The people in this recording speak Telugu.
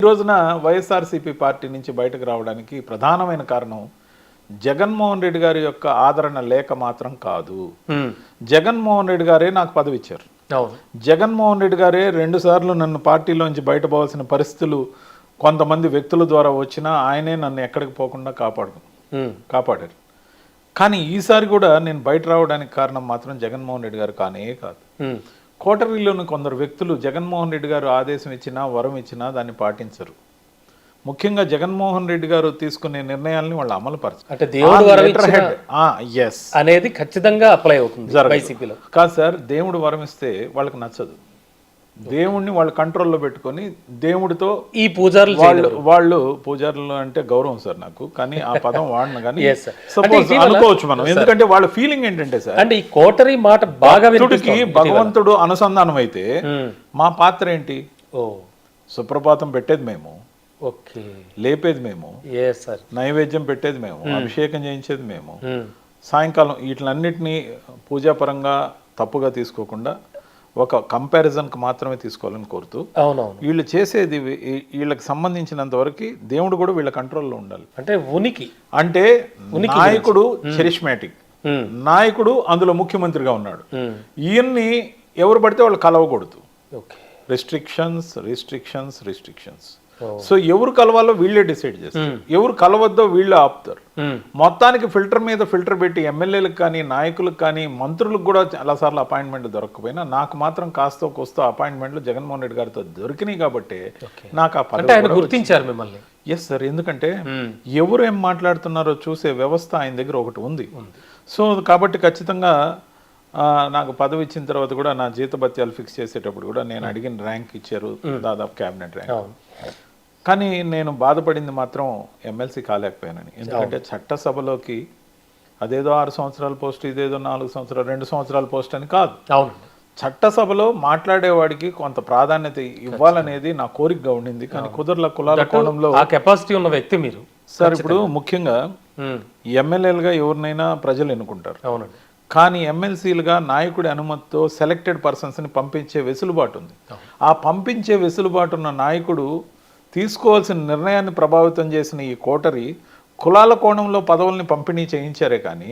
ఈ రోజున వైఎస్ఆర్సీపీ పార్టీ నుంచి బయటకు రావడానికి ప్రధానమైన కారణం జగన్మోహన్ రెడ్డి గారి యొక్క ఆదరణ లేక మాత్రం కాదు. జగన్మోహన్ రెడ్డి గారే నాకు పదవి ఇచ్చారు. జగన్మోహన్ రెడ్డి గారే 2 సార్లు నన్ను పార్టీలోంచి బయట పోవాల్సిన పరిస్థితులు కొంతమంది వ్యక్తుల ద్వారా వచ్చినా ఆయనే నన్ను ఎక్కడికి పోకుండా కాపాడారు. కానీ ఈసారి కూడా నేను బయట రావడానికి కారణం మాత్రం జగన్మోహన్ రెడ్డి గారు కానే కాదు. కోటరీలోని కొందరు వ్యక్తులు జగన్మోహన్ రెడ్డి గారు ఆదేశం ఇచ్చినా వరం ఇచ్చినా దాన్ని పాటించరు. ముఖ్యంగా జగన్మోహన్ రెడ్డి గారు తీసుకునే నిర్ణయాలని వాళ్ళు అమలు పరచరు. అంటే దేవుడు అనేది ఖచ్చితంగా అప్లై అవుతుంది వైసీపీలో. కాదు సార్, దేవుడు వరం ఇస్తే వాళ్ళకి నచ్చదు. దేవుణ్ణి వాళ్ళు కంట్రోల్లో పెట్టుకొని దేవుడితో ఈ పూజారులు వాళ్ళు పూజారులు అంటే గౌరవం సార్ నాకు, కానీ ఆ పదం వాడిన కానీ అనుకోవచ్చు మనం. ఎందుకంటే వాళ్ళ ఫీలింగ్ ఏంటంటే సార్, అంటే ఈ కోటరీ మాట బాగా భగవంతుడు అనుసంధానం అయితే మా పాత్ర ఏంటి? సుప్రభాతం పెట్టేది మేము, లేపేది మేము, నైవేద్యం పెట్టేది మేము, అభిషేకం చేయించేది మేము, సాయంకాలం వీటిలన్నిటినీ పూజాపరంగా తప్పుగా తీసుకోకుండా ఒక కంపారిజన్కి మాత్రమే తీసుకోవాలని కోరుతూ వీళ్ళు చేసేది వీళ్ళకి సంబంధించినంత వరకు దేవుడు కూడా వీళ్ళ కంట్రోల్లో ఉండాలి. అంటే అంటే నాయకుడు చరిష్మాటిక్ నాయకుడు, అందులో ముఖ్యమంత్రిగా ఉన్నాడు. ఈయన్ని ఎవరు పడితే వాళ్ళు కలవకూడదు. రిస్ట్రిక్షన్స్. సో ఎవరు కలవాలో వీళ్ళే డిసైడ్ చేస్తారు, ఎవరు కలవద్దో వీళ్ళే ఆపుతారు. మొత్తానికి ఫిల్టర్ మీద ఫిల్టర్ పెట్టి ఎమ్మెల్యేలకు కానీ నాయకులకు కానీ మంత్రులకు కూడా చాలాసార్లు అపాయింట్మెంట్ దొరకకపోయినా నాకు మాత్రం కాస్తో కోస్తో అపాయింట్మెంట్లు జగన్మోహన్ రెడ్డి గారితో దొరికినాయి కాబట్టి నాకు ఆ పదవి గుర్తించారు మిమ్మల్ని. ఎస్ సార్, ఎందుకంటే ఎవరు ఏం మాట్లాడుతున్నారో చూసే వ్యవస్థ ఆయన దగ్గర ఒకటి ఉంది. సో కాబట్టి ఖచ్చితంగా నాకు పదవి ఇచ్చిన తర్వాత కూడా నా జీతభత్యాలు ఫిక్స్ చేసేటప్పుడు కూడా నేను అడిగిన ర్యాంక్ ఇచ్చారు, దాదాపు క్యాబినెట్ ర్యాంక్. కానీ నేను బాధపడింది మాత్రం ఎమ్మెల్సీ కాలేకపోయానని. ఎందుకంటే చట్టసభలోకి అదేదో 6 సంవత్సరాల పోస్ట్, ఇదేదో 4 సంవత్సరాలు 2 సంవత్సరాల పోస్ట్ అని కాదు. చట్టసభలో మాట్లాడేవాడికి కొంత ప్రాధాన్యత ఇవ్వాలనేది నా కోరికగా ఉండింది. కానీ కుదరల కులాల కోణంలో కెపాసిటీ ఉన్న వ్యక్తి మీరు సార్. ఇప్పుడు ముఖ్యంగా ఎమ్మెల్యేలుగా ఎవరినైనా ప్రజలు ఎన్నుకుంటారు. కానీ ఎమ్మెల్సీలుగా నాయకుడి అనుమతితో సెలెక్టెడ్ పర్సన్స్ని పంపించే వెసులుబాటు ఉంది. ఆ పంపించే వెసులుబాటు ఉన్న నాయకుడు తీసుకోవాల్సిన నిర్ణయాన్ని ప్రభావితం చేసిన ఈ కోటరీ కులాల కోణంలో పదవుల్ని పంపిణీ చేయించారే కానీ